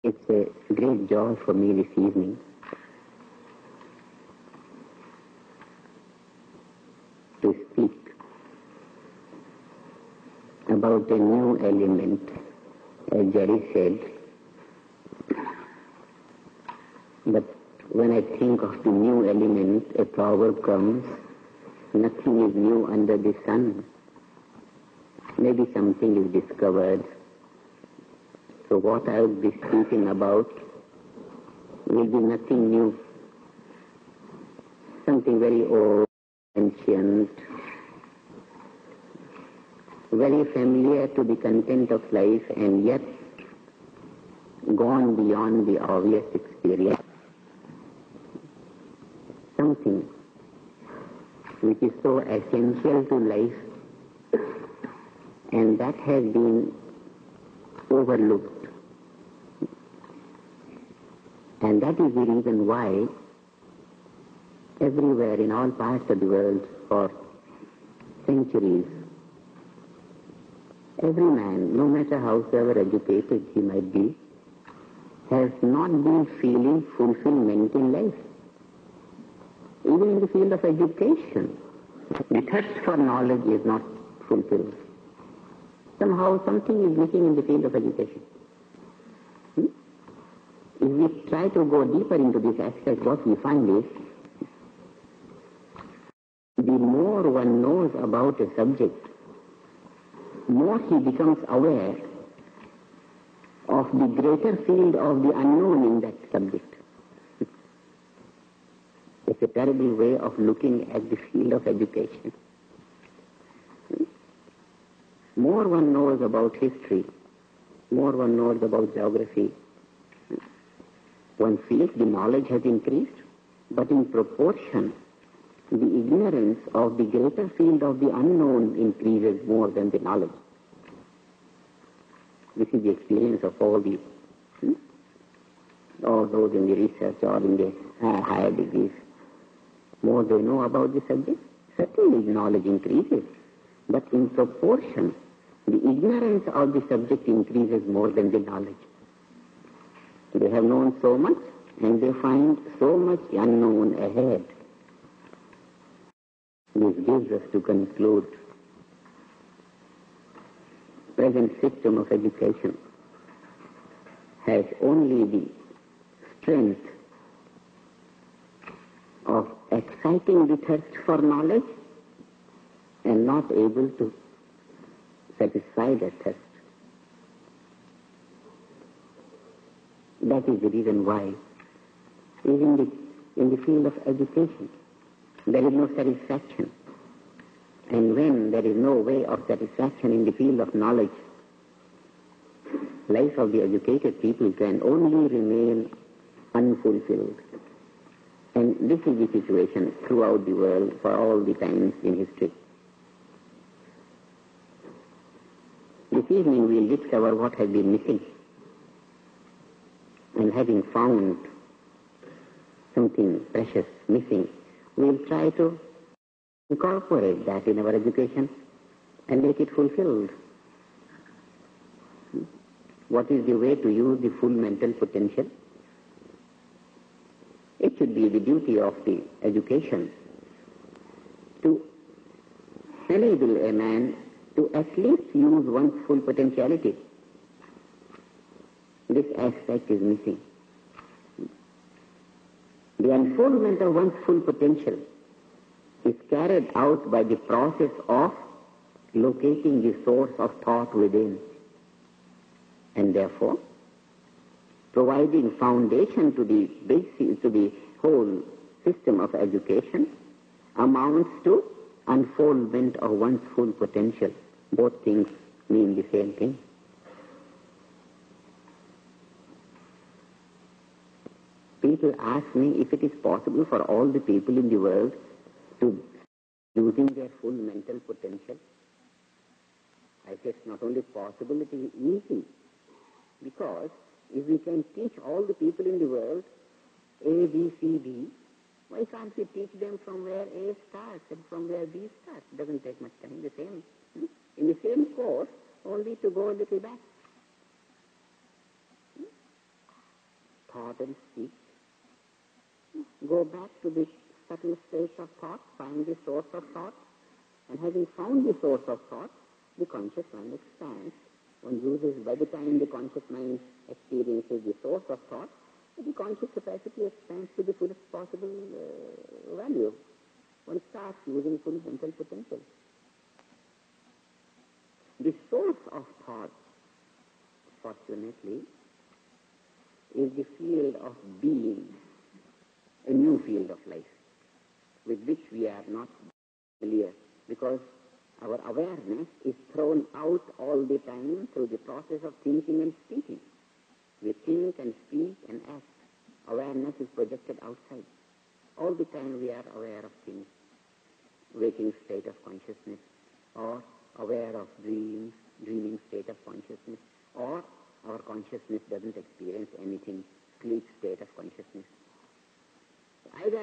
It's a great joy for me this evening to speak about a new element, as Jerry said. But when I think of the new element, a proverb comes, nothing is new under the sun. Maybe something is discovered. So what I will be speaking about will be nothing new, something very old, ancient, very familiar to the content of life and yet gone beyond the obvious experience. Something which is so essential to life and that has been overlooked. And that is the reason why everywhere in all parts of the world for centuries, every man, no matter howsoever educated he might be, has not been feeling fulfillment in life. Even in the field of education, the thirst for knowledge is not fulfilled. Somehow something is missing in the field of education. If we try to go deeper into this aspect, what we find is, the more one knows about a subject, more he becomes aware of the greater field of the unknown in that subject. It's a terrible way of looking at the field of education. More one knows about history, more one knows about geography, one feels the knowledge has increased, but in proportion, the ignorance of the greater field of the unknown increases more than the knowledge. This is the experience of all these, all those in the research or in the higher degrees. More they know about the subject, certainly knowledge increases, but in proportion, the ignorance of the subject increases more than the knowledge. They have known so much, and they find so much unknown ahead. This gives us to conclude present system of education has only the strength of exciting the thirst for knowledge and not able to satisfy that thirst. That is the reason why, even in the field of education, there is no satisfaction. And when there is no way of satisfaction in the field of knowledge, life of the educated people can only remain unfulfilled. And this is the situation throughout the world for all the times in history. This evening we will discover what has been missing. And having found something precious missing, we will try to incorporate that in our education and make it fulfilled. What is the way to use the full mental potential? It should be the duty of the education to enable a man to at least use one's full potentiality. This aspect is missing. The unfoldment of one's full potential is carried out by the process of locating the source of thought within, and therefore providing foundation to the basic, to the whole system of education amounts to unfoldment of one's full potential. Both things mean the same thing. People ask me if it is possible for all the people in the world to using their full mental potential. I say it's not only possible, it is easy. Because if we can teach all the people in the world A, B, C, D, why can't we teach them from where A starts and from where B starts? It doesn't take much time. In the same course, only to go a little back. thought and speech. Go back to the subtle state of thought, find the source of thought, and having found the source of thought, the conscious mind expands. One uses, by the time the conscious mind experiences the source of thought, the conscious capacity expands to the fullest possible value. One starts using full mental potential. The source of thought, fortunately, is the field of being, a new field of life, with which we are not familiar, because our awareness is thrown out all the time through the process of thinking and speaking. We think and speak and act. Awareness is projected outside. All the time we are aware of things, waking state of consciousness, or aware of dreams, dreaming state of consciousness, or our consciousness doesn't experience anything, sleep state of consciousness. Either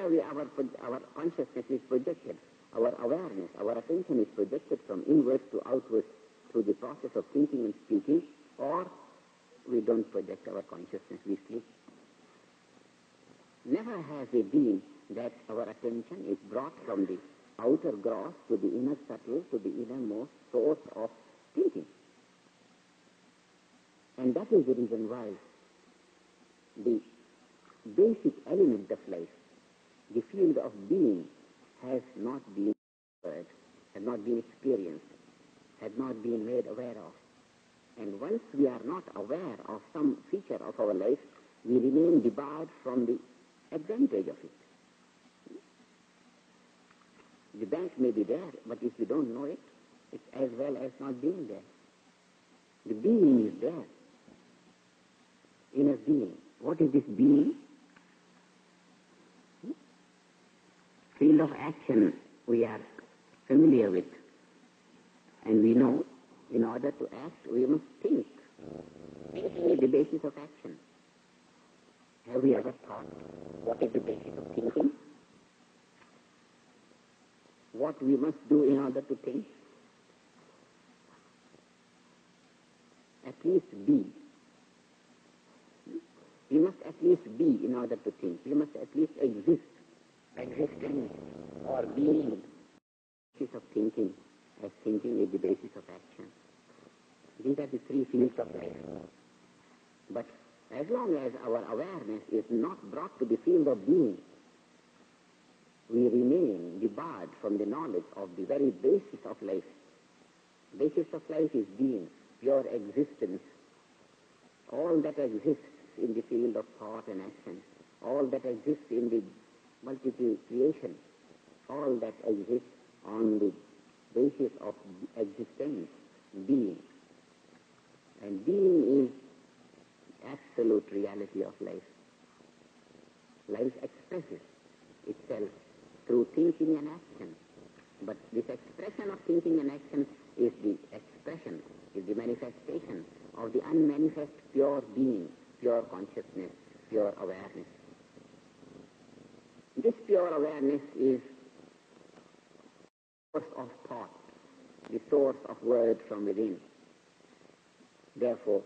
our consciousness is projected, our awareness, our attention is projected from inwards to outwards through the process of thinking and speaking, or we don't project our consciousness, we sleep. Never has it been that our attention is brought from the outer gross to the inner subtle, to the innermost source of thinking. And that is the reason why the basic element of life, the field of being, has not been heard, has not been experienced, has not been made aware of. And once we are not aware of some feature of our life, we remain debarred from the advantage of it. The bank may be there, but if we don't know it, it's as well as not being there. The being is there. Inner being. What is this being? Field of action we are familiar with. And we know in order to act we must think. Thinking is the basis of action. Have we ever thought what is the basis of thinking? What we must do in order to think? At least be. We must at least be in order to think. We must at least exist. Existence or being is the basis of thinking, as thinking is the basis of action. These are the three fields of life. But as long as our awareness is not brought to the field of being, we remain debarred from the knowledge of the very basis of life. Basis of life is being, pure existence. All that exists in the field of thought and action, all that exists in the multiple creation, all that exists on the basis of existence, being. And being is absolute reality of life. Life expresses itself through thinking and action. But this expression of thinking and action is the expression, is the manifestation of the unmanifest pure being, pure consciousness, pure awareness. This pure awareness is the source of thought, the source of word from within. Therefore,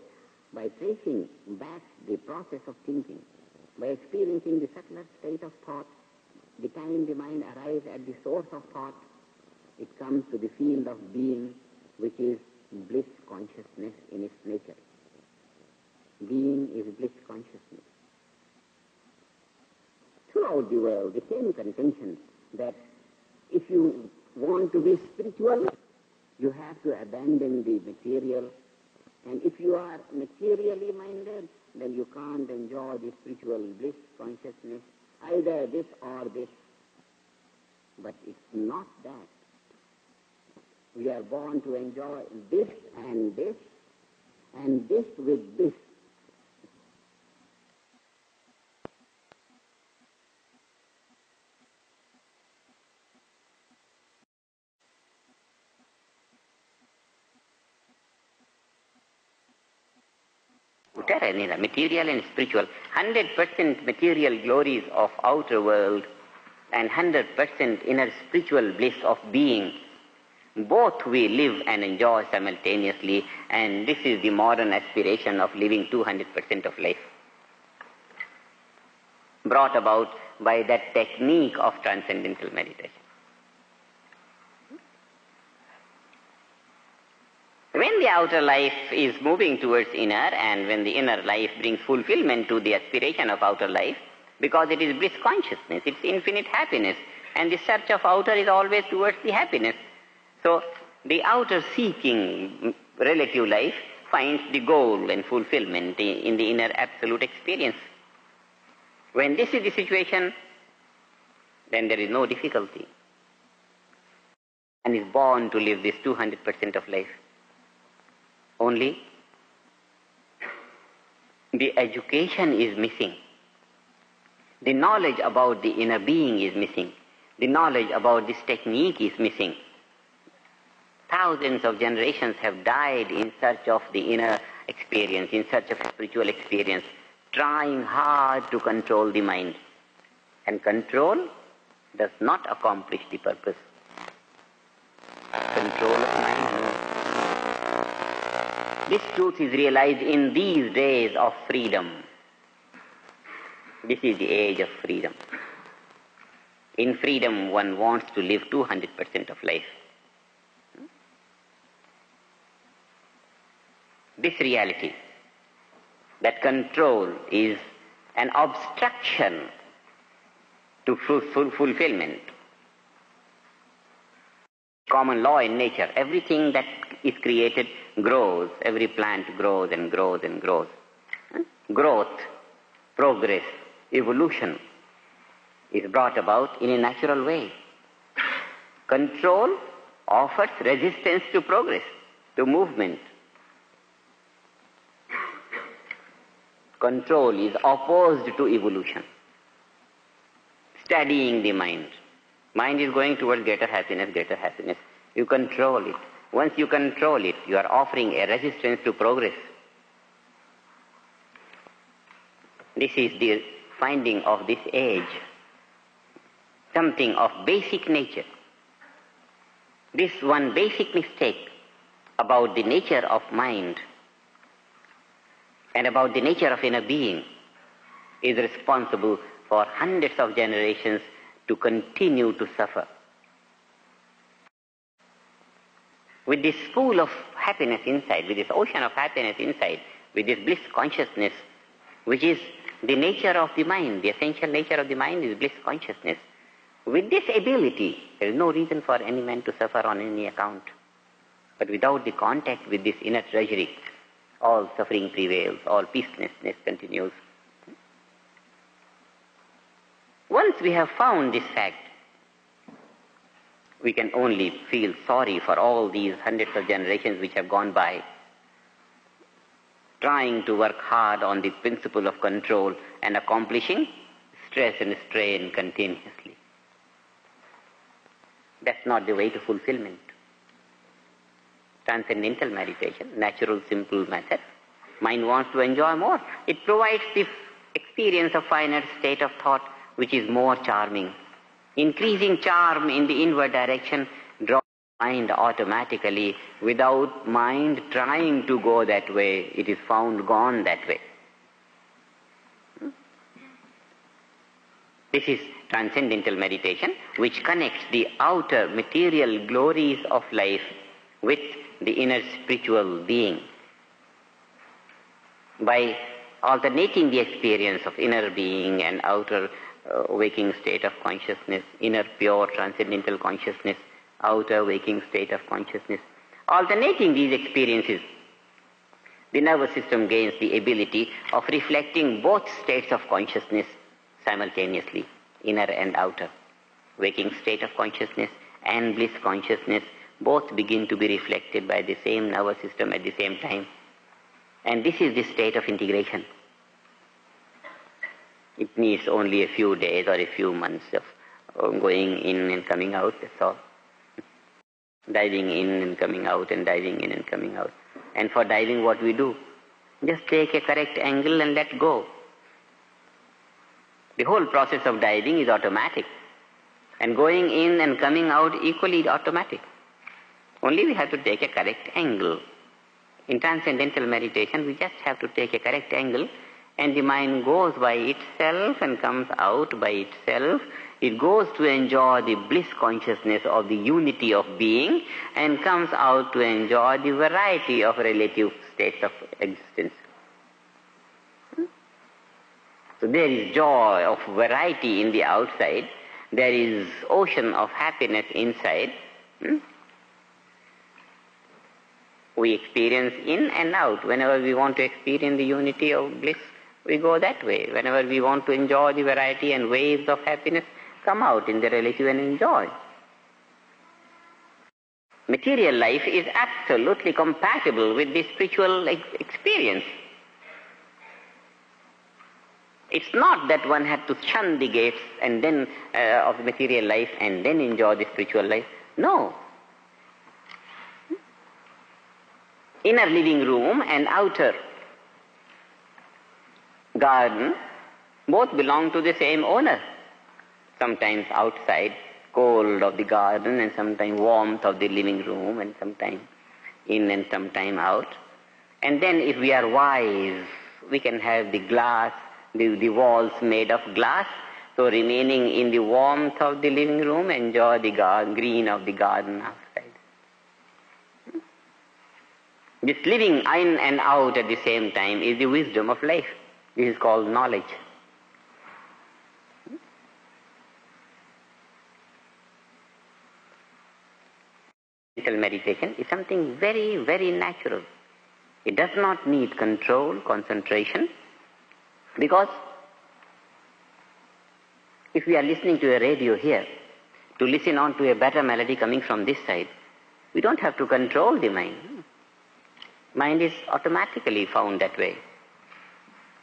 by tracing back the process of thinking, by experiencing the subtler state of thought, the time the mind arrives at the source of thought, it comes to the field of being, which is bliss consciousness in its nature. Being is bliss consciousness. Throughout the world, the same contention that if you want to be spiritual, you have to abandon the material. And if you are materially minded, then you can't enjoy the spiritual bliss consciousness, either this or this. But it's not that. We are born to enjoy this and this, and this with this. Material and spiritual, 100% material glories of outer world and 100% inner spiritual bliss of being. Both we live and enjoy simultaneously, and this is the modern aspiration of living 200% of life. brought about by that technique of transcendental meditation. When the outer life is moving towards inner, and when the inner life brings fulfillment to the aspiration of outer life, because it is bliss consciousness, it's infinite happiness, and the search of outer is always towards the happiness. So the outer seeking relative life finds the goal and fulfillment in the inner absolute experience. When this is the situation, then there is no difficulty. And is born to live this 200% of life. Only the education is missing. The knowledge about the inner being is missing. The knowledge about this technique is missing. Thousands of generations have died in search of the inner experience, in search of spiritual experience, trying hard to control the mind. And control does not accomplish the purpose. Control of mind. This truth is realized in these days of freedom. This is the age of freedom. In freedom, one wants to live 200% of life. This reality, that control is an obstruction to fulfillment. Common law in nature, everything that is created grows, every plant grows and grows and grows. Growth, progress, evolution is brought about in a natural way. Control offers resistance to progress, to movement. Control is opposed to evolution. Studying the mind. Mind is going towards greater happiness, greater happiness. You control it. Once you control it, you are offering a resistance to progress. This is the finding of this age. Something of basic nature. This one basic mistake about the nature of mind and about the nature of inner being is responsible for hundreds of generations to continue to suffer. With this pool of happiness inside, with this ocean of happiness inside, with this bliss consciousness, which is the nature of the mind, the essential nature of the mind is bliss consciousness. With this ability, there is no reason for any man to suffer on any account. But without the contact with this inner treasury, all suffering prevails, all peacelessness continues. Once we have found this fact, we can only feel sorry for all these hundreds of generations which have gone by, trying to work hard on the principle of control and accomplishing stress and strain continuously. That's not the way to fulfillment. Transcendental meditation, natural, simple method. Mind wants to enjoy more. It provides the experience of finer state of thought which is more charming. Increasing charm in the inward direction draws mind automatically without mind trying to go that way. It is found gone that way. This is transcendental meditation which connects the outer material glories of life with the inner spiritual being. By alternating the experience of inner being and outer waking state of consciousness, inner pure transcendental consciousness, outer waking state of consciousness, alternating these experiences, the nervous system gains the ability of reflecting both states of consciousness simultaneously, inner and outer. Waking state of consciousness and bliss consciousness both begin to be reflected by the same nervous system at the same time. And this is the state of integration. It needs only a few days or a few months of going in and coming out, that's all. Diving in and coming out and diving in and coming out. And for diving, what we do? Just take a correct angle and let go. The whole process of diving is automatic. And going in and coming out equally is automatic. Only we have to take a correct angle. In transcendental meditation, we just have to take a correct angle and the mind goes by itself and comes out by itself. It goes to enjoy the bliss consciousness of the unity of being and comes out to enjoy the variety of relative states of existence. So there is joy of variety in the outside. There is ocean of happiness inside. We experience in and out. Whenever we want to experience the unity of bliss, we go that way. Whenever we want to enjoy the variety and waves of happiness, come out in the relative and enjoy. Material life is absolutely compatible with the spiritual experience. It's not that one had to shun the gates and then of material life and then enjoy the spiritual life. No. Inner living room and outer garden both belong to the same owner. Sometimes outside, cold of the garden, and sometimes warmth of the living room, and sometimes in and sometime out. And then if we are wise, we can have the glass, the walls made of glass, so remaining in the warmth of the living room, enjoy the green of the garden outside. This living in and out at the same time is the wisdom of life. This is called knowledge. Meditation is something very, very natural. It does not need control, concentration, because if we are listening to a radio here, to listen on to a better melody coming from this side, we don't have to control the mind. Mind is automatically found that way.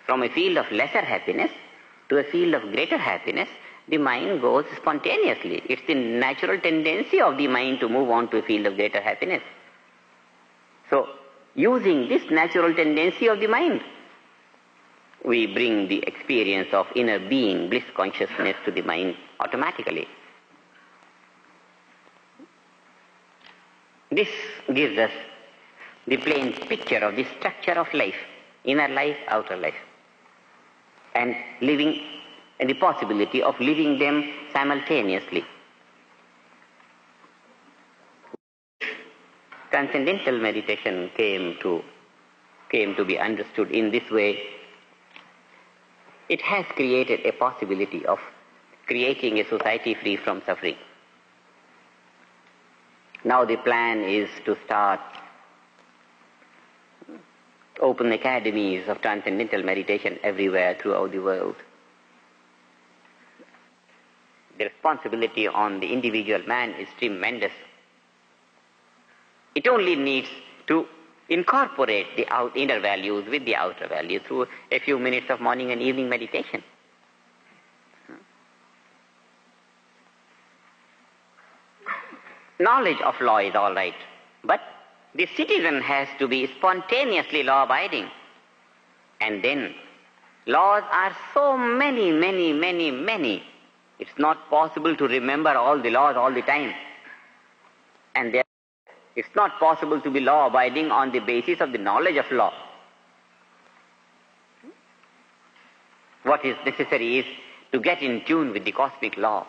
From a field of lesser happiness to a field of greater happiness, the mind goes spontaneously. It's the natural tendency of the mind to move on to a field of greater happiness. So, using this natural tendency of the mind, we bring the experience of inner being, bliss consciousness to the mind automatically. This gives us the plain picture of the structure of life, inner life, outer life, and living, and the possibility of living them simultaneously. Transcendental meditation came to be understood in this way. It has created a possibility of creating a society free from suffering. Now the plan is to start open academies of transcendental meditation everywhere throughout the world. The responsibility on the individual man is tremendous. It only needs to incorporate the inner values with the outer values through a few minutes of morning and evening meditation. Knowledge of law is all right, but the citizen has to be spontaneously law-abiding. And then, laws are so many. It's not possible to remember all the laws all the time. And therefore, it's not possible to be law-abiding on the basis of the knowledge of law. What is necessary is to get in tune with the cosmic law,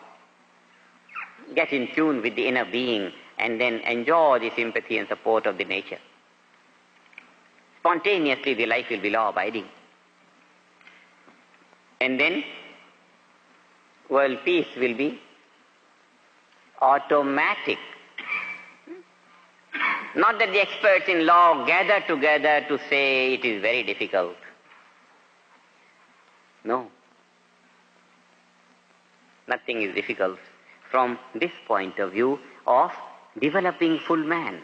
get in tune with the inner being, and then enjoy the sympathy and support of the nature. Spontaneously, the life will be law-abiding. And then, world peace will be automatic. Not that the experts in law gather together to say it is very difficult. No. Nothing is difficult from this point of view of developing full man.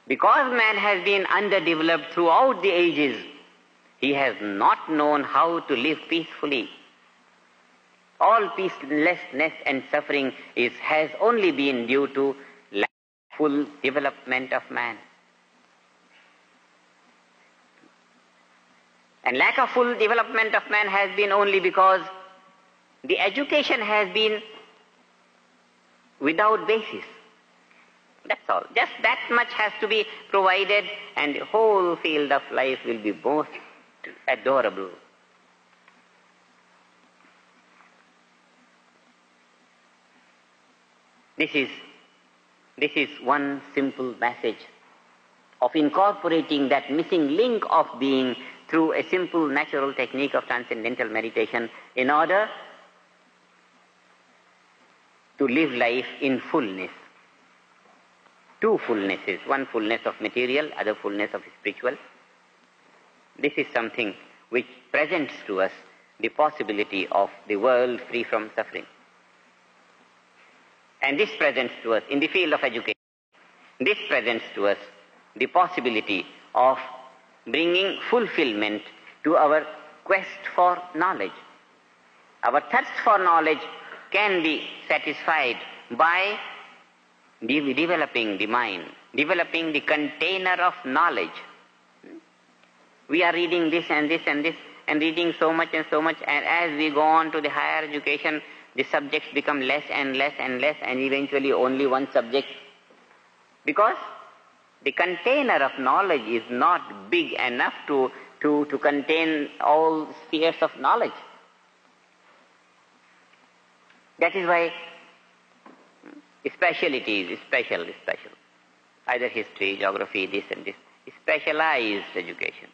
Because man has been underdeveloped throughout the ages, he has not known how to live peacefully. All peacelessness and suffering has only been due to lack of full development of man. And lack of full development of man has been only because the education has been without basis. That's all. Just that much has to be provided, and the whole field of life will be most adorable. This is one simple message of incorporating that missing link of being through a simple natural technique of transcendental meditation in order to live life in fullness. Two fullnesses, one fullness of material, other fullness of spiritual. This is something which presents to us the possibility of the world free from suffering. And this presents to us in the field of education. This presents to us the possibility of bringing fulfillment to our quest for knowledge. Our thirst for knowledge can be satisfied by developing the mind, developing the container of knowledge. We are reading this and this and this, and reading so much, and as we go on to the higher education, the subjects become less and less and less, and eventually only one subject. Because the container of knowledge is not big enough to contain all spheres of knowledge. That is why speciality is special. Either history, geography, this and this. Specialized education.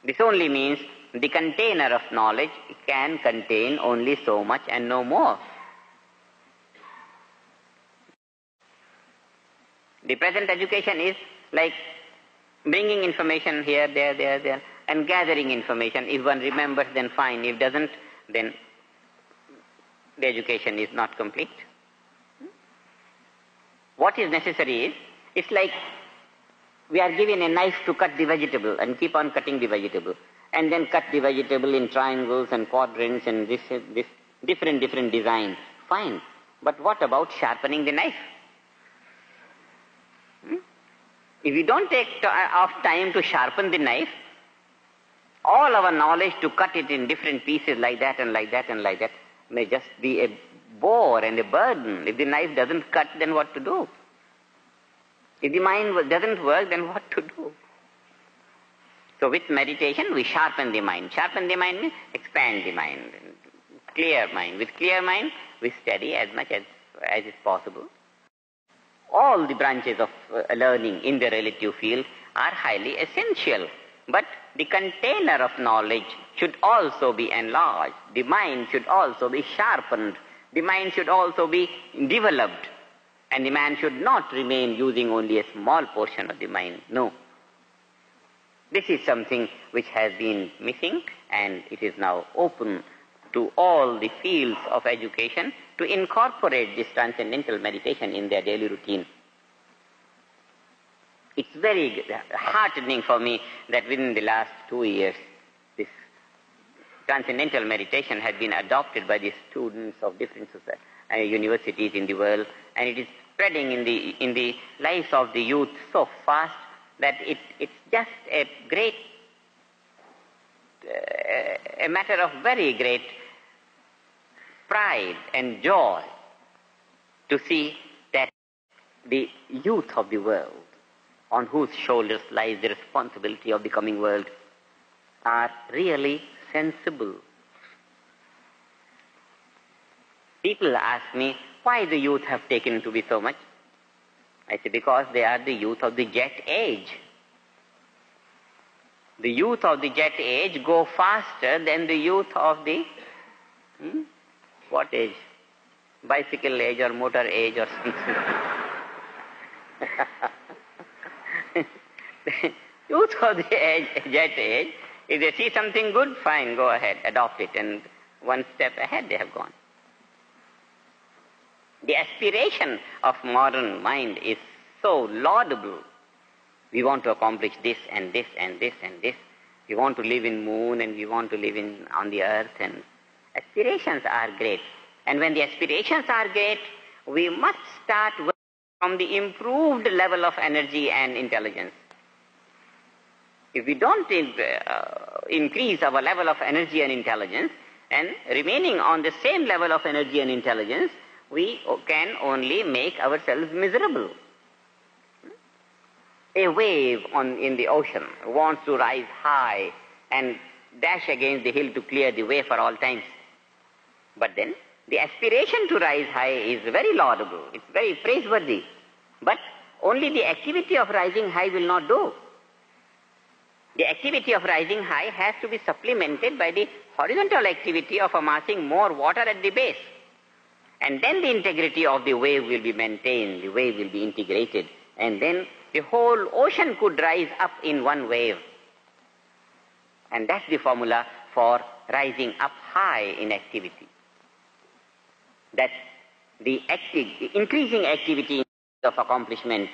This only means the container of knowledge can contain only so much and no more. The present education is like bringing information here, there, and gathering information. If one remembers, then fine. If doesn't, then the education is not complete. What is necessary is, it's like we are given a knife to cut the vegetable and keep on cutting the vegetable, and then cut the vegetable in triangles and quadrants and this different designs. Fine. But what about sharpening the knife? If we don't take time to sharpen the knife, all our knowledge to cut it in different pieces like that and like that and like that may just be a bore and a burden. If the knife doesn't cut, then what to do? If the mind doesn't work, then what to do? So with meditation, we sharpen the mind. Sharpen the mind means expand the mind. Clear mind. With clear mind, we study as much as is possible. All the branches of learning in the relative field are highly essential. But the container of knowledge should also be enlarged. The mind should also be sharpened. The mind should also be developed. And the man should not remain using only a small portion of the mind. No. This is something which has been missing, and it is now open to all the fields of education to incorporate this transcendental meditation in their daily routine. It's very heartening for me that within the last 2 years, this transcendental meditation has been adopted by the students of different universities in the world, and it is spreading in the lives of the youth so fast that it's just a great, a matter of very great pride and joy to see that the youth of the world, on whose shoulders lies the responsibility of the coming world, are really sensible. People ask me why the youth have taken to be so much. I say because they are the youth of the jet age. The youth of the jet age go faster than the youth of the what age? Bicycle age or motor age or something. The youth of the jet age, if they see something good, fine, go ahead, adopt it, and one step ahead they have gone. The aspiration of modern mind is so laudable. We want to accomplish this and this and this and this. We want to live in moon and we want to live on the earth, and aspirations are great. And when the aspirations are great, we must start working from the improved level of energy and intelligence. If we don't increase our level of energy and intelligence, and remaining on the same level of energy and intelligence, we can only make ourselves miserable. A wave in the ocean wants to rise high and dash against the hill to clear the way for all times. But then, the aspiration to rise high is very laudable. It's very praiseworthy. But only the activity of rising high will not do. The activity of rising high has to be supplemented by the horizontal activity of amassing more water at the base. And then the integrity of the wave will be maintained, the wave will be integrated, and then the whole ocean could rise up in one wave. And that's the formula for rising up high in activity. That the increasing activity of accomplishment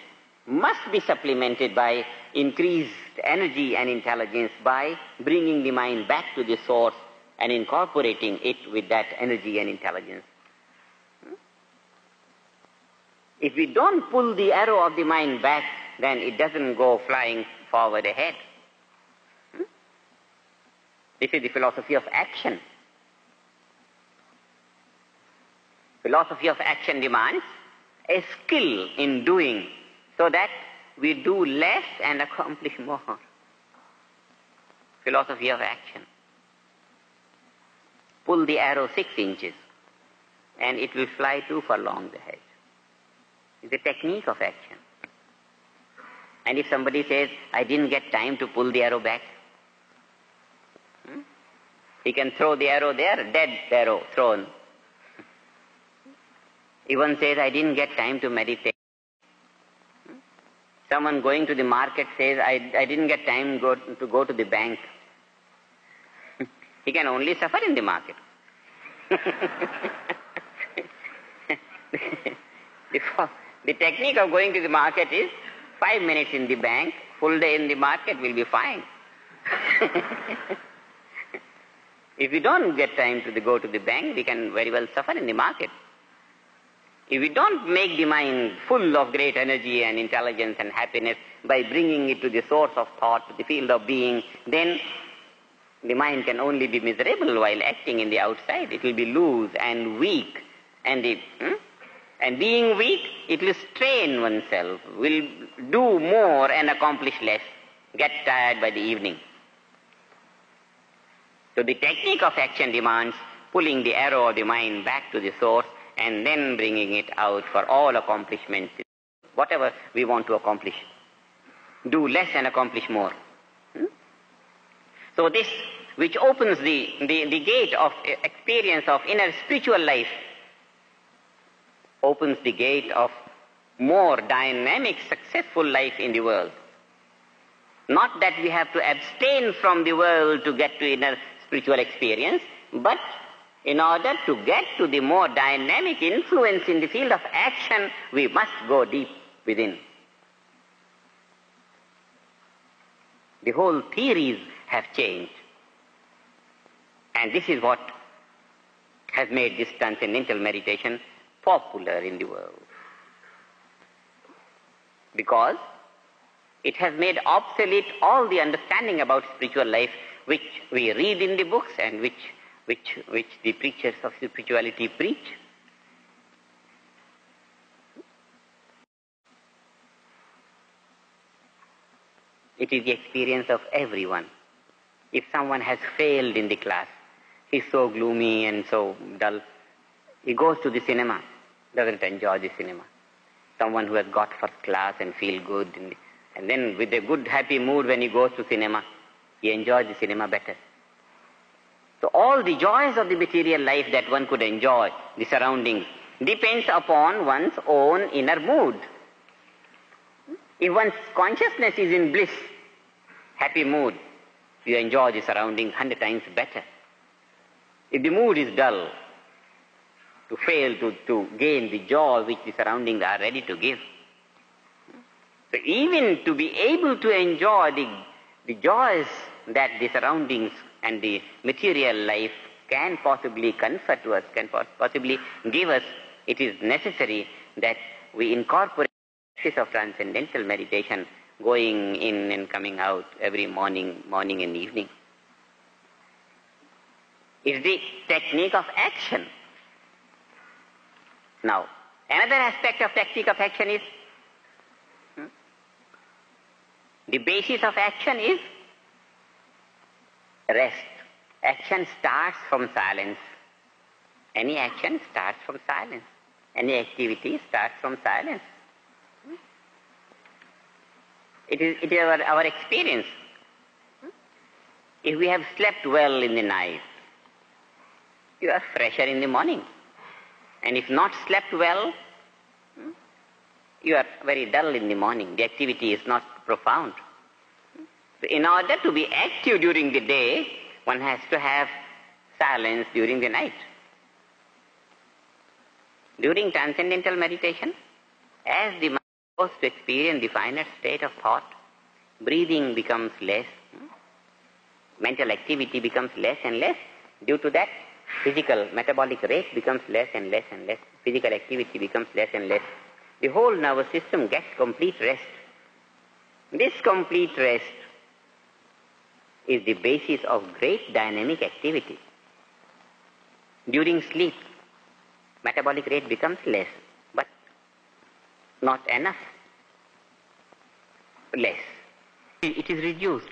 must be supplemented by increased energy and intelligence, by bringing the mind back to the source and incorporating it with that energy and intelligence. If we don't pull the arrow of the mind back, then it doesn't go flying forward ahead. This is the philosophy of action. Philosophy of action demands a skill in doing so that we do less and accomplish more. Philosophy of action. Pull the arrow 6 inches and it will fly too far along the hedge. It's a technique of action. And if somebody says, I didn't get time to pull the arrow back, he can throw the arrow there, dead arrow thrown. If one says, I didn't get time to meditate. Someone going to the market says, I didn't get time to go to the bank. He can only suffer in the market. The technique of going to the market is 5 minutes in the bank, full day in the market will be fine. If we don't get time to go to the bank, we can very well suffer in the market. If we don't make the mind full of great energy and intelligence and happiness by bringing it to the source of thought, to the field of being, then the mind can only be miserable while acting in the outside. It will be loose and weak. And being weak, it will strain oneself, will do more and accomplish less, get tired by the evening. So the technique of action demands pulling the arrow of the mind back to the source and then bringing it out for all accomplishments, whatever we want to accomplish. Do less and accomplish more. So this, which opens the gate of experience of inner spiritual life, opens the gate of more dynamic, successful life in the world. Not that we have to abstain from the world to get to inner spiritual experience, but in order to get to the more dynamic influence in the field of action, we must go deep within. The whole theories have changed. And this is what has made this transcendental meditation popular in the world. Because it has made obsolete all the understanding about spiritual life which we read in the books and which the preachers of spirituality preach. It is the experience of everyone. If someone has failed in the class, he's so gloomy and so dull, he goes to the cinema, doesn't enjoy the cinema. Someone who has got first class and feel good, and then with a good happy mood when he goes to cinema, he enjoys the cinema better. So all the joys of the material life that one could enjoy, the surroundings, depends upon one's own inner mood. If one's consciousness is in bliss, happy mood, you enjoy the surroundings 100 times better. If the mood is dull, to fail to gain the joy which the surroundings are ready to give. So even to be able to enjoy the joys that the surroundings and the material life can possibly confer to us, can possibly give us, it is necessary that we incorporate the practice of transcendental meditation, going in and coming out every morning and evening. It's the technique of action. Now, another aspect of technique of action is The basis of action is rest. Action starts from silence. Any action starts from silence. Any activity starts from silence. It is our experience. If we have slept well in the night, you are fresher in the morning. And if not slept well, you are very dull in the morning. The activity is not profound. So in order to be active during the day, one has to have silence during the night. During transcendental meditation, as the mind goes to experience the finer state of thought, breathing becomes less, mental activity becomes less and less. Due to that, physical metabolic rate becomes less and less and less. Physical activity becomes less and less. The whole nervous system gets complete rest. This complete rest is the basis of great dynamic activity. During sleep, metabolic rate becomes less, but not enough. Less. It is reduced.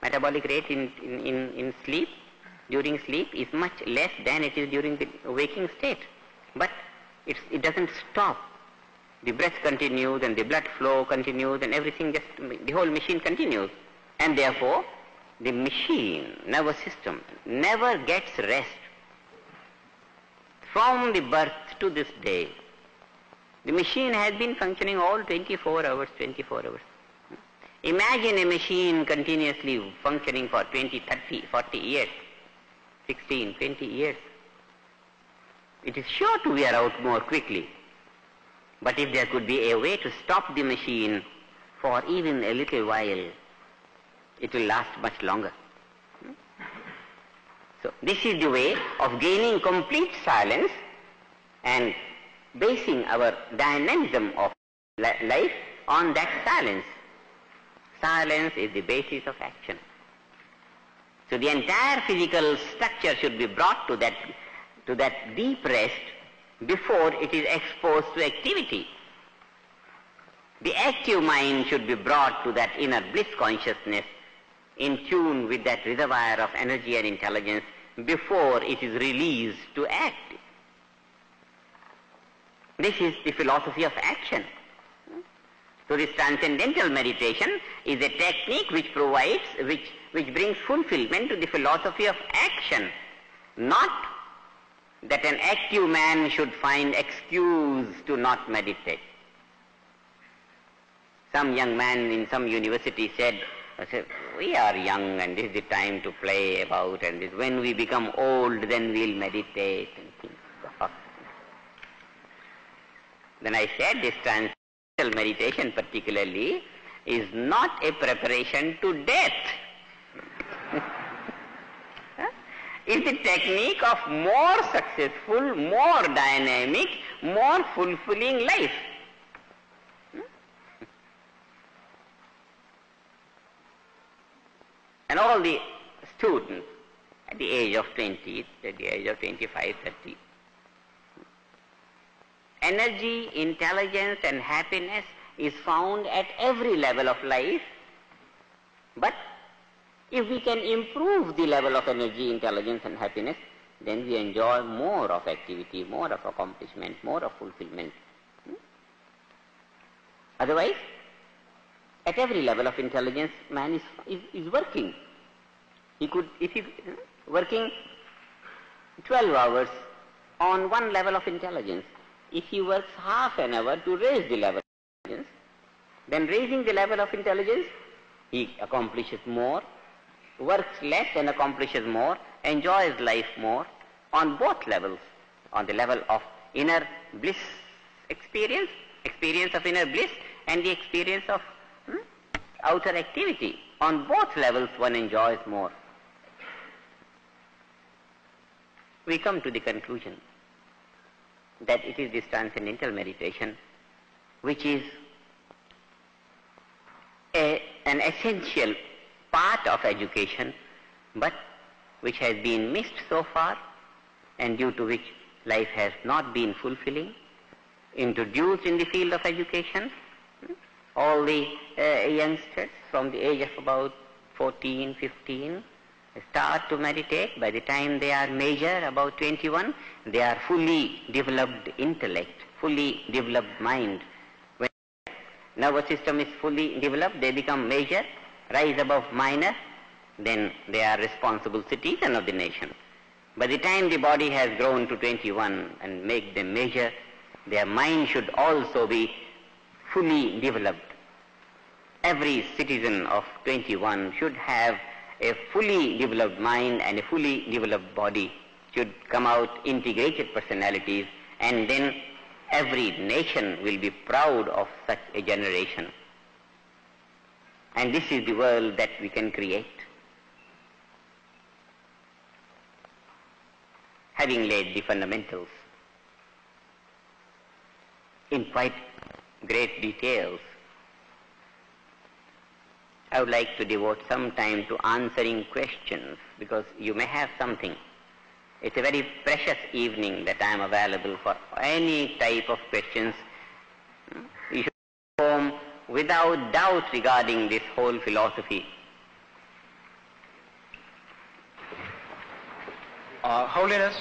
Metabolic rate in sleep, during sleep, is much less than it is during the waking state. But it doesn't stop. The breath continues and the blood flow continues and everything, the whole machine continues. And therefore, the machine, nervous system, never gets rest. From the birth to this day, the machine has been functioning all 24 hours. Imagine a machine continuously functioning for 20, 30, 40 years, 16, 20 years. It is sure to wear out more quickly. But if there could be a way to stop the machine for even a little while, it will last much longer. So this is the way of gaining complete silence and basing our dynamism of life on that silence. Silence is the basis of action. So the entire physical structure should be brought to that deep rest before it is exposed to activity. The active mind should be brought to that inner bliss consciousness in tune with that reservoir of energy and intelligence before it is released to act. This is the philosophy of action. So this transcendental meditation is a technique which brings fulfillment to the philosophy of action, not that an active man should find excuse to not meditate. Some young man in some university said, we are young and this is the time to play about, and this, when we become old then we'll meditate and things. Then I said this transcendental meditation particularly is not a preparation to death. It's a technique of more successful, more dynamic, more fulfilling life. And all the students at the age of 20, at the age of 25, 30, energy, intelligence and happiness is found at every level of life, but if we can improve the level of energy, intelligence and happiness, then we enjoy more of activity, more of accomplishment, more of fulfillment. Otherwise, at every level of intelligence, man is working. If he working 12 hours on one level of intelligence, if he works half an hour to raise the level of intelligence, then raising the level of intelligence, he accomplishes more, works less and accomplishes more, enjoys life more on both levels, on the level of inner bliss experience of inner bliss, and the experience of outer activity. On both levels one enjoys more. We come to the conclusion that it is this transcendental meditation which is an essential part of education, but which has been missed so far, and due to which life has not been fulfilling, introduced in the field of education all the youngsters from the age of about 14, 15 start to meditate. By the time they are major, about 21, they are fully developed intellect, fully developed mind. When nervous system is fully developed, they become major, rise above minor, then they are responsible citizen of the nation. By the time the body has grown to 21 and make them major, their mind should also be fully developed. Every citizen of 21 should have a fully developed mind and a fully developed body, should come out integrated personalities, and then every nation will be proud of such a generation. And this is the world that we can create. Having laid the fundamentals in quite great details, I would like to devote some time to answering questions, because you may have something. It's a very precious evening that I am available for any type of questions. You should go home without doubt regarding this whole philosophy. Holiness,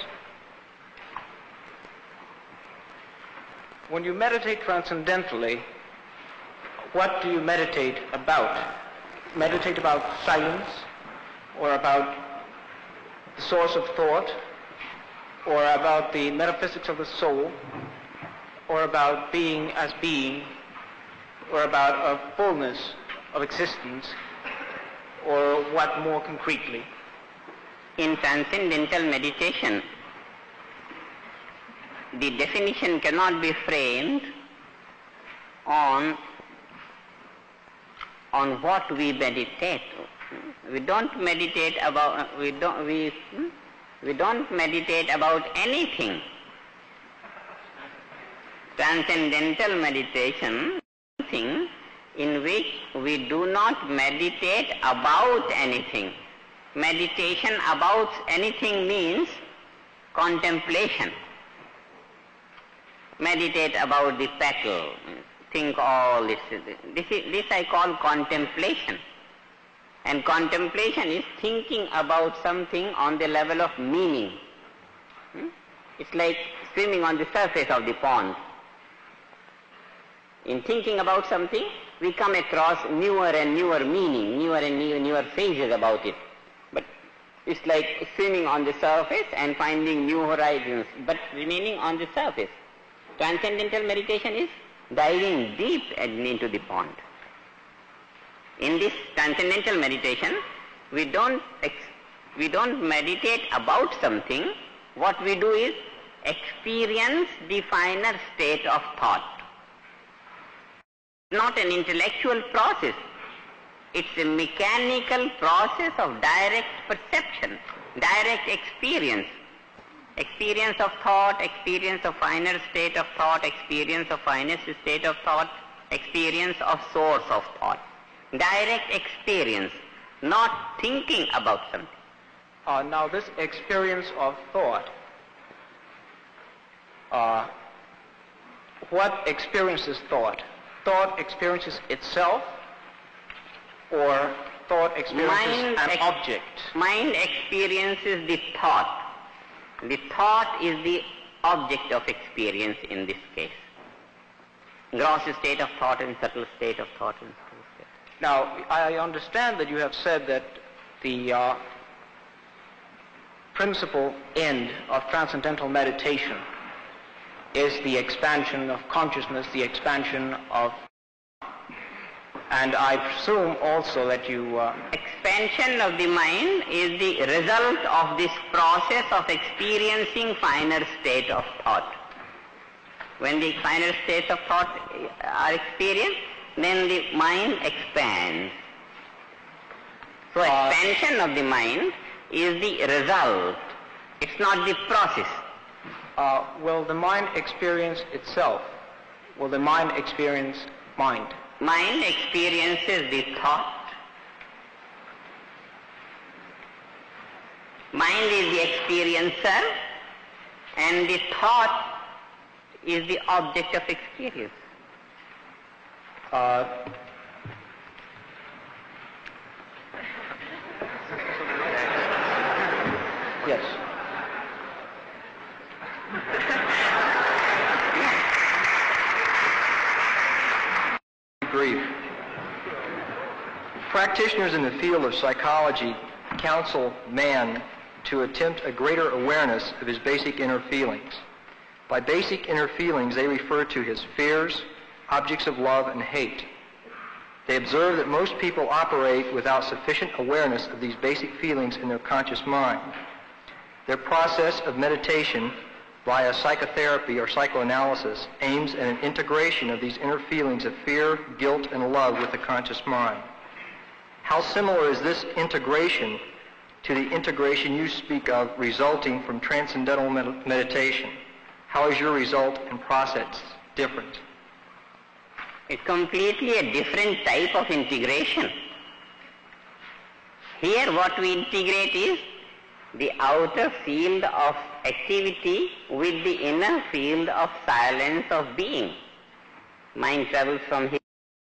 when you meditate transcendentally, what do you meditate about? Meditate about silence, or about the source of thought, or about the metaphysics of the soul, or about being as being, or about a fullness of existence, or what more concretely? In transcendental meditation, the definition cannot be framed on what we meditate. We don't meditate about we don't meditate about anything. Transcendental meditation, something in which we do not meditate about anything. Meditation about anything means contemplation. Meditate about the petal, think all this. This I call contemplation. And contemplation is thinking about something on the level of meaning. It's like swimming on the surface of the pond. In thinking about something, we come across newer and newer meaning, newer and newer phases about it. But it's like swimming on the surface and finding new horizons, but remaining on the surface. Transcendental meditation is diving deep into the pond. In this transcendental meditation, we don't meditate about something. What we do is experience the finer state of thought. Not an intellectual process. It's a mechanical process of direct perception, direct experience. Experience of thought, experience of finer state of thought, experience of finest state of thought, experience of source of thought. Direct experience, not thinking about something. Now this experience of thought, what experiences thought? Thought experiences itself, or thought experiences an object? Mind experiences the thought. The thought is the object of experience in this case. Gross state of thought and subtle state of thought and subtle state. Now, I understand that you have said that the principal end of transcendental meditation is the expansion of consciousness, the expansion of... And I presume also that you... Expansion of the mind is the result of this process of experiencing finer state of thought. When the finer states of thought are experienced, then the mind expands. So expansion of the mind is the result. It's not the process. Will the mind experience itself? Will the mind experience mind? Mind experiences the thought. Mind is the experiencer, and the thought is the object of experience. Yes. Brief. Practitioners in the field of psychology counsel man to attempt a greater awareness of his basic inner feelings. By basic inner feelings, they refer to his fears, objects of love and hate. They observe that most people operate without sufficient awareness of these basic feelings in their conscious mind. Their process of meditation via psychotherapy or psychoanalysis aims at an integration of these inner feelings of fear, guilt, and love with the conscious mind. How similar is this integration to the integration you speak of resulting from transcendental meditation? How is your result and process different? It's completely a different type of integration. Here what we integrate is the outer field of activity with the inner field of silence of being. Mind travels from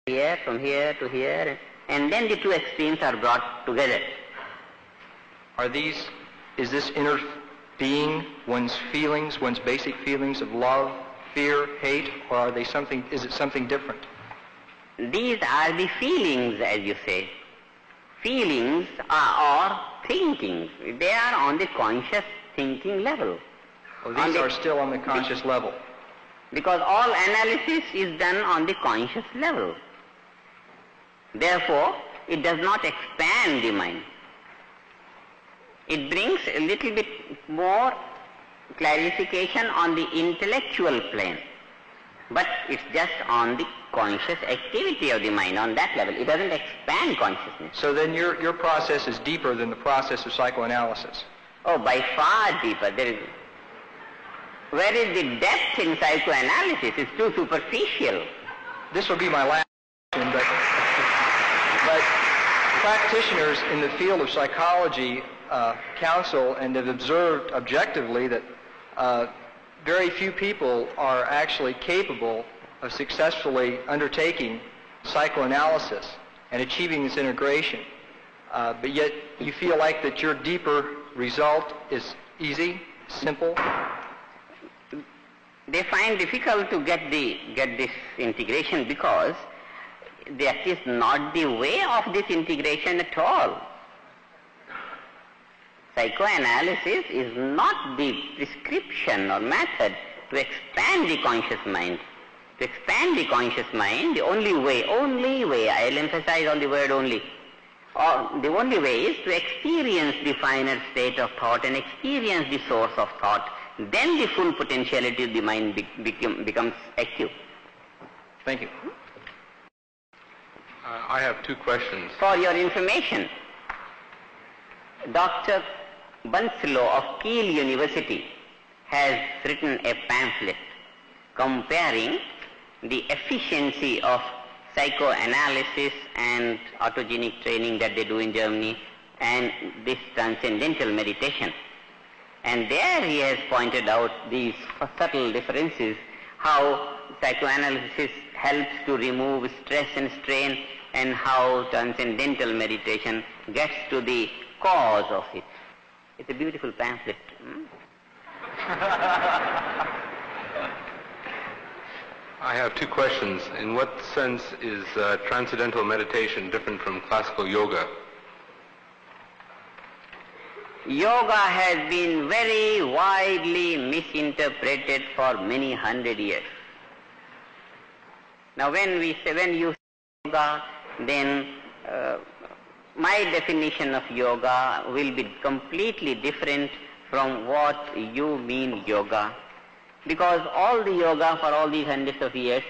here to here, and then the two extremes are brought together. Is this inner being one's feelings, one's basic feelings of love, fear, hate, or is it something different? These are the feelings, as you say. Feelings are thinkings. They are on the conscious thinking level. Oh, these are still on the conscious level. Because all analysis is done on the conscious level. Therefore, it does not expand the mind. It brings a little bit more clarification on the intellectual plane. But it's just on the conscious activity of the mind, on that level. It doesn't expand consciousness. So then your process is deeper than the process of psychoanalysis. Oh, by far deeper. Where is the depth in psychoanalysis? It's too superficial. This will be my last question, but practitioners in the field of psychology counsel and have observed objectively that very few people are actually capable of successfully undertaking psychoanalysis and achieving this integration. But yet you feel like that your deeper result is easy, simple? They find difficult to get this integration because that is not the way of this integration at all. Psychoanalysis is not the prescription or method to expand the conscious mind. To expand the conscious mind, the only way, I'll emphasize on the word only, the only way is to experience the finer state of thought and experience the source of thought. Then the full potentiality of the mind becomes active. Thank you. I have two questions. For your information, Dr. Banslow of Kiel University has written a pamphlet comparing the efficiency of psychoanalysis and autogenic training that they do in Germany and this transcendental meditation. And there he has pointed out these subtle differences, how psychoanalysis helps to remove stress and strain and how transcendental meditation gets to the cause of it. It's a beautiful pamphlet. I have two questions. In what sense is transcendental meditation different from classical yoga? Yoga has been very widely misinterpreted for many hundred years. Now when you say yoga, then my definition of yoga will be completely different from what you mean yoga. Because all the yoga for all these hundreds of years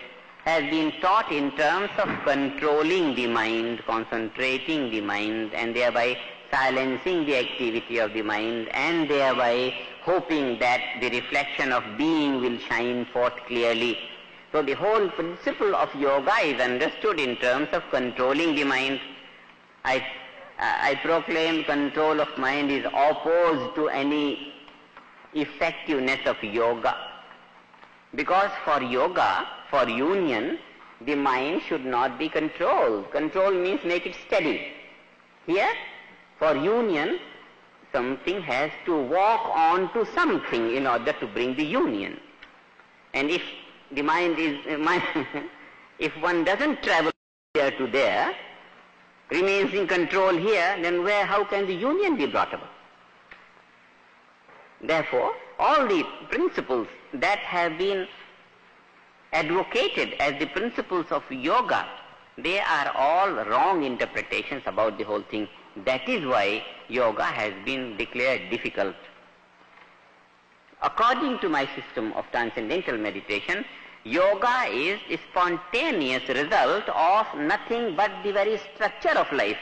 has been taught in terms of controlling the mind, concentrating the mind, and thereby silencing the activity of the mind, and thereby hoping that the reflection of being will shine forth clearly. So the whole principle of yoga is understood in terms of controlling the mind. I proclaim control of mind is opposed to any effectiveness of yoga. Because for yoga, for union, the mind should not be controlled. Control means make it steady. Here, for union, something has to walk on to something in order to bring the union. And if the mind is, if one doesn't travel here to there, remains in control here, then how can the union be brought about? Therefore, all the principles that have been advocated as the principles of yoga, they are all wrong interpretations about the whole thing. That is why yoga has been declared difficult. According to my system of transcendental meditation, yoga is a spontaneous result of nothing but the very structure of life.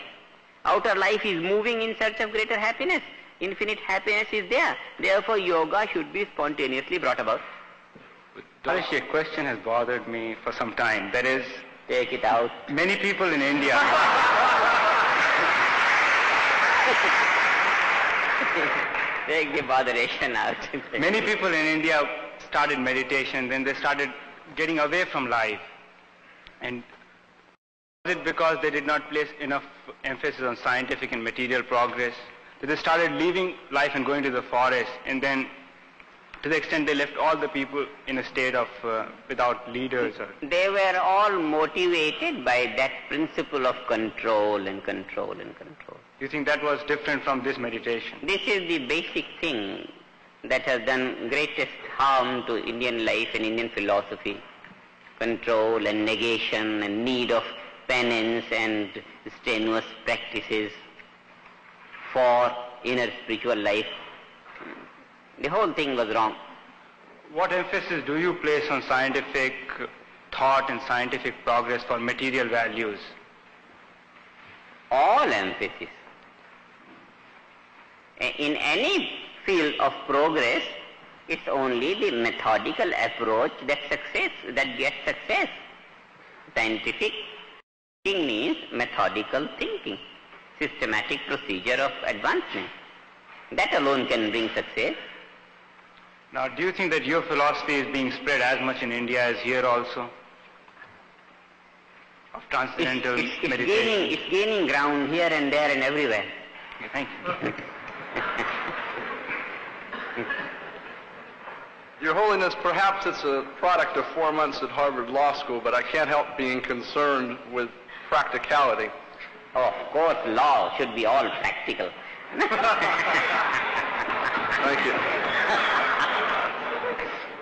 Outer life is moving in search of greater happiness. Infinite happiness is there. Therefore, yoga should be spontaneously brought about. Harish, a question has bothered me for some time. That is, take it out. Many people in India... Take the botheration out. Many people in India started meditation, then they started getting away from life. And was it because they did not place enough emphasis on scientific and material progress? So they started leaving life and going to the forest, and then to the extent they left all the people in a state of without leaders. They were all motivated by that principle of control and control and control. You think that was different from this meditation? This is the basic thing that has done greatest harm to Indian life and Indian philosophy. Control and negation and need of penance and strenuous practices for inner spiritual life. The whole thing was wrong. What emphasis do you place on scientific thought and scientific progress for material values? All emphasis. In any field of progress, it's only the methodical approach that gets success. Scientific thinking means methodical thinking, systematic procedure of advancement. That alone can bring success. Now, do you think that your philosophy is being spread as much in India as here also? Of transcendental meditation? It's gaining ground here and there and everywhere. Okay, thank you. Your Holiness, perhaps it's a product of 4 months at Harvard Law School, but I can't help being concerned with practicality. Oh, of course, law should be all practical. Thank you.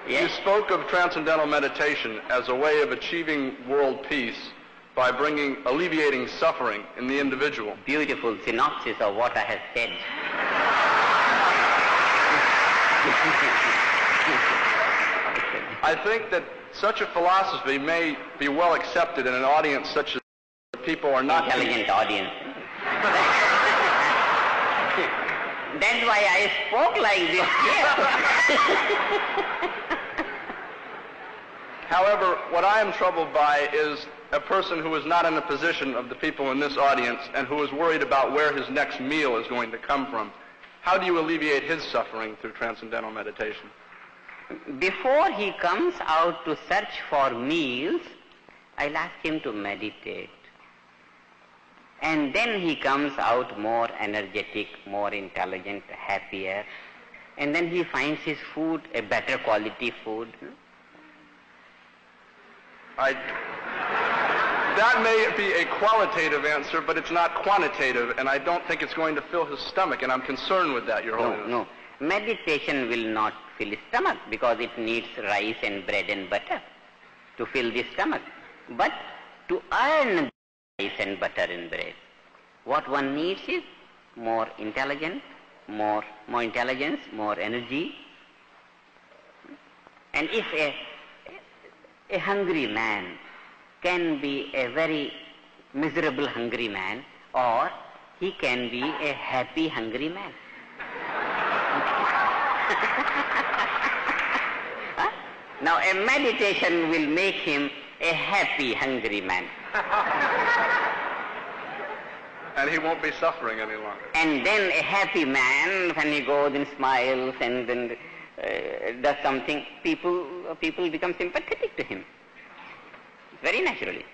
Yes? You spoke of transcendental meditation as a way of achieving world peace by alleviating suffering in the individual. Beautiful synopsis of what I have said. I think that such a philosophy may be well accepted in an audience such as people are not... Intelligent audience. That's why I spoke like this here. However, what I am troubled by is a person who is not in the position of the people in this audience and who is worried about where his next meal is going to come from. How do you alleviate his suffering through transcendental meditation? Before he comes out to search for meals, I'll ask him to meditate. And then he comes out more energetic, more intelligent, happier. And then he finds his food a better quality food. That may be a qualitative answer, but it's not quantitative, and I don't think it's going to fill his stomach, and I'm concerned with that, Your Holiness. No. Meditation will not fill his stomach because it needs rice and bread and butter to fill the stomach. But to earn rice and butter and bread, what one needs is more intelligence, more intelligence, more energy. And if a hungry man can be a very miserable hungry man, or he can be a happy hungry man. Now a meditation will make him a happy hungry man. And he won't be suffering any longer. And then a happy man, when he goes and smiles and does something, people become sympathetic to him. very naturally.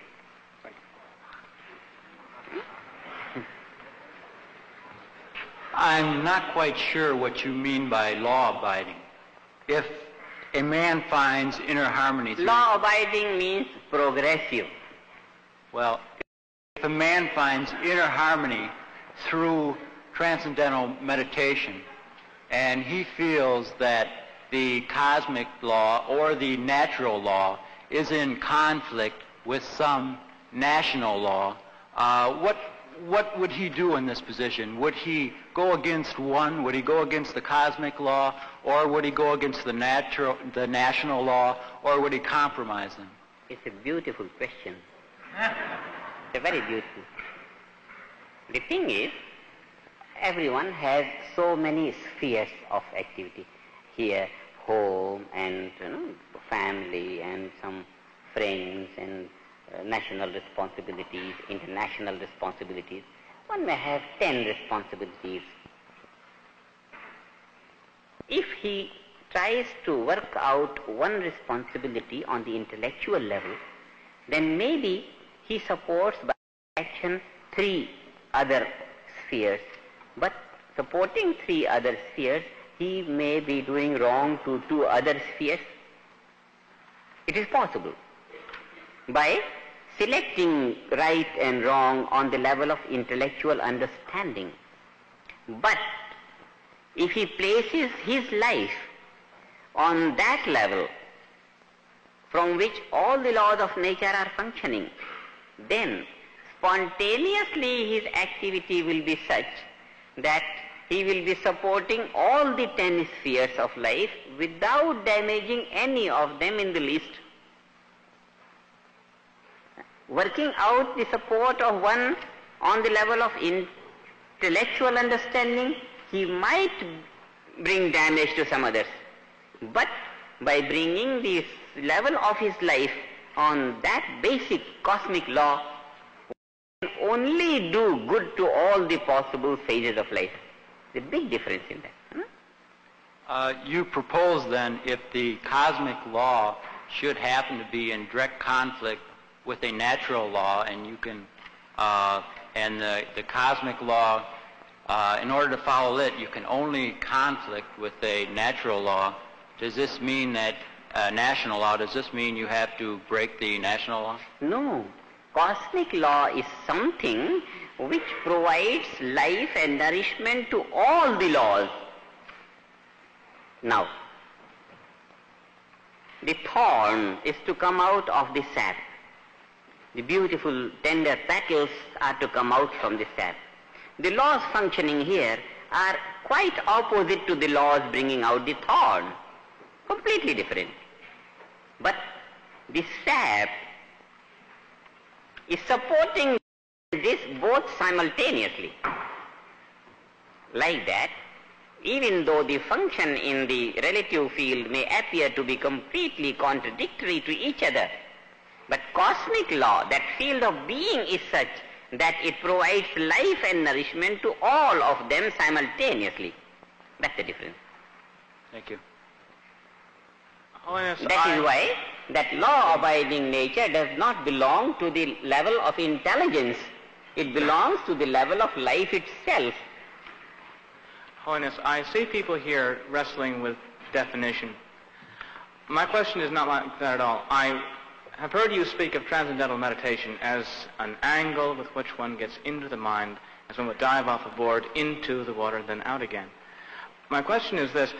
I'm not quite sure what you mean by law-abiding. If a man finds inner harmony... Law-abiding means progressive. Well, if a man finds inner harmony through transcendental meditation, and he feels that the cosmic law or the natural law is in conflict with some national law, what would he do in this position? Would he go against one? Would he go against the cosmic law? Or would he go against the national law? Or would he compromise them? It's a beautiful question. It's a very beautiful. The thing is, everyone has so many spheres of activity. Here, home and family and some friends and national responsibilities, international responsibilities. One may have 10 responsibilities. If he tries to work out one responsibility on the intellectual level, then maybe he supports by action 3 other spheres. But supporting 3 other spheres, he may be doing wrong to 2 other spheres. It is possible. By selecting right and wrong on the level of intellectual understanding. But if he places his life on that level from which all the laws of nature are functioning, then spontaneously his activity will be such that he will be supporting all the 10 spheres of life without damaging any of them in the least. Working out the support of one on the level of intellectual understanding, he might bring damage to some others. But by bringing the level of his life on that basic cosmic law, one can only do good to all the possible phases of life. There's a big difference in that. You propose then, if the cosmic law should happen to be in direct conflict with a natural law, and you can, and the cosmic law, in order to follow it, you can only conflict with a natural law. Does this mean that national law? Does this mean you have to break the national law? No, cosmic law is something which provides life and nourishment to all the laws. Now, the thorn is to come out of the sap. The beautiful tender petals are to come out from the sap. The laws functioning here are quite opposite to the laws bringing out the thorn. Completely different. But the sap is supporting this both simultaneously. Like that, even though the function in the relative field may appear to be completely contradictory to each other, but cosmic law, that field of being, is such that it provides life and nourishment to all of them simultaneously. That's the difference. Thank you. That is why that law-abiding nature does not belong to the level of intelligence. It belongs to the level of life itself. Holiness, I see people here wrestling with definition. My question is not like that at all. I have heard you speak of transcendental meditation as an angle with which one gets into the mind, as one would dive off a board into the water, then out again. My question is this: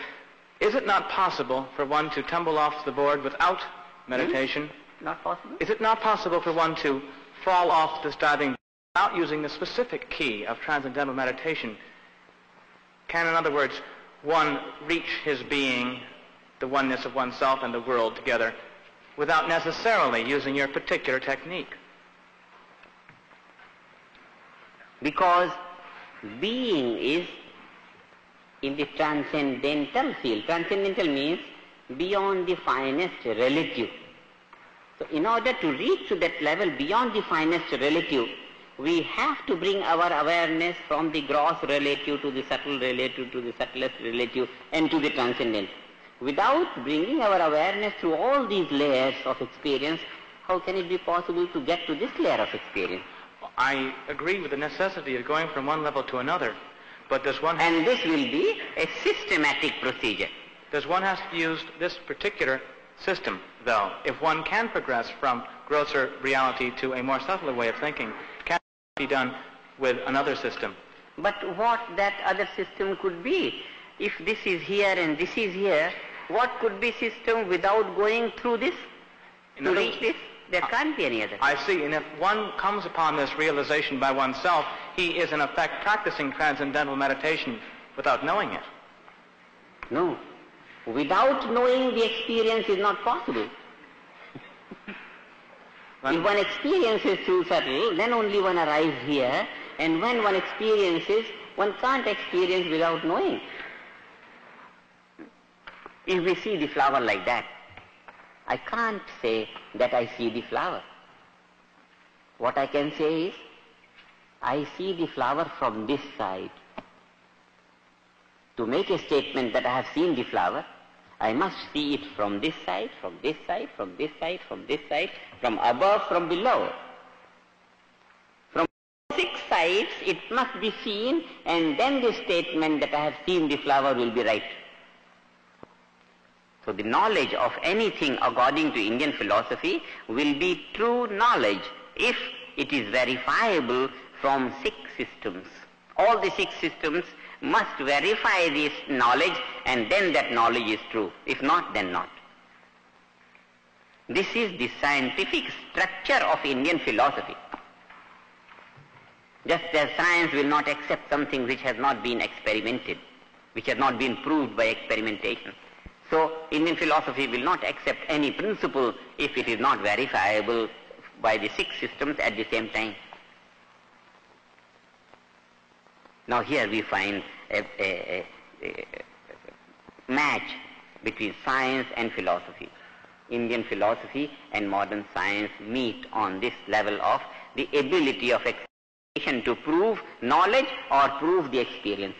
is it not possible for one to tumble off the board without meditation? Not possible. Is it not possible for one to fall off this diving board without using the specific key of transcendental meditation? Can, in other words, one reach his being, the oneness of oneself and the world together, without necessarily using your particular technique? Because being is in the transcendental field. Transcendental means beyond the finest relative. So in order to reach to that level beyond the finest relative, we have to bring our awareness from the gross relative to the subtle relative to the subtlest relative and to the transcendent. Without bringing our awareness through all these layers of experience, how can it be possible to get to this layer of experience? I agree with the necessity of going from one level to another, but does one... And this will be a systematic procedure. Does one have to use this particular system, though? If one can progress from grosser reality to a more subtler way of thinking, can it be done with another system? But what that other system could be? If this is here and this is here, what could be system without going through this to reach this? There can't be any other. I see. And if one comes upon this realization by oneself, he is in effect practicing transcendental meditation without knowing it. No. Without knowing the experience is not possible. If one experiences through subtle, then only one arrives here, and when one experiences, one can't experience without knowing. If we see the flower like that, I can't say that I see the flower. What I can say is, I see the flower from this side. To make a statement that I have seen the flower, I must see it from this side, from this side, from this side, from this side, from above, from below. From 6 sides it must be seen, and then the statement that I have seen the flower will be right. So the knowledge of anything according to Indian philosophy will be true knowledge if it is verifiable from 6 systems. All the 6 systems must verify this knowledge, and then that knowledge is true. If not, then not. This is the scientific structure of Indian philosophy. Just as science will not accept something which has not been experimented, which has not been proved by experimentation, so Indian philosophy will not accept any principle if it is not verifiable by the 6 systems at the same time. Now here we find a match between science and philosophy. Indian philosophy and modern science meet on this level of the ability of experimentation to prove knowledge or prove the experience.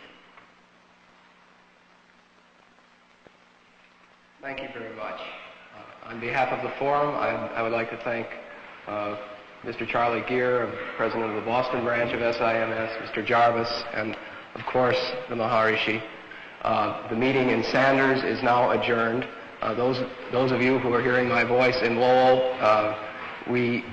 Thank you very much. On behalf of the forum, I would like to thank Mr. Charlie Gear, President of the Boston branch of SIMS, Mr. Jarvis, and of course the Maharishi. The meeting in Sanders is now adjourned. Those of you who are hearing my voice in Lowell, we